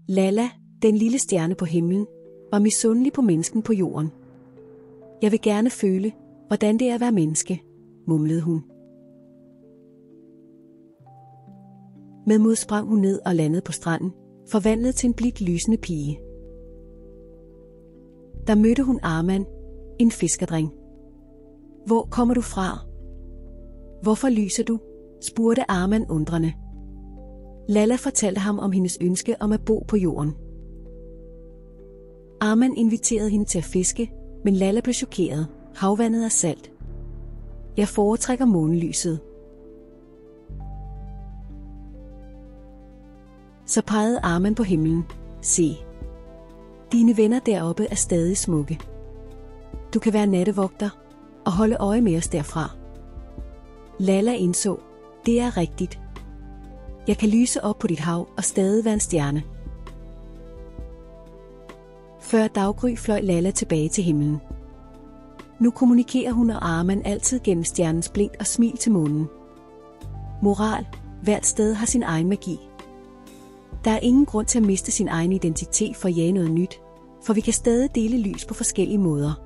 Lalla, den lille stjerne på himlen, var misundelig på mennesken på jorden. Jeg vil gerne føle, hvordan det er at være menneske, mumlede hun. Med mod sprang hun ned og landede på stranden, forvandlet til en blidt lysende pige. Der mødte hun Arman, en fiskerdreng. Hvor kommer du fra? Hvorfor lyser du? Spurgte Arman undrende. Lalla fortalte ham om hendes ønske om at bo på jorden. Arman inviterede hende til at fiske, men Lalla blev chokeret. Havvandet er salt. Jeg foretrækker månelyset. Så pegede Arman på himlen. Se. Dine venner deroppe er stadig smukke. Du kan være nattevogter og holde øje med os derfra. Lalla indså, det er rigtigt. Jeg kan lyse op på dit hav og stadig være en stjerne. Før daggry fløj Lalla tilbage til himlen. Nu kommunikerer hun og Arman altid gennem stjernens blink og smil til månen. Moral: hvert sted har sin egen magi. Der er ingen grund til at miste sin egen identitet for at jage noget nyt, for vi kan stadig dele lys på forskellige måder.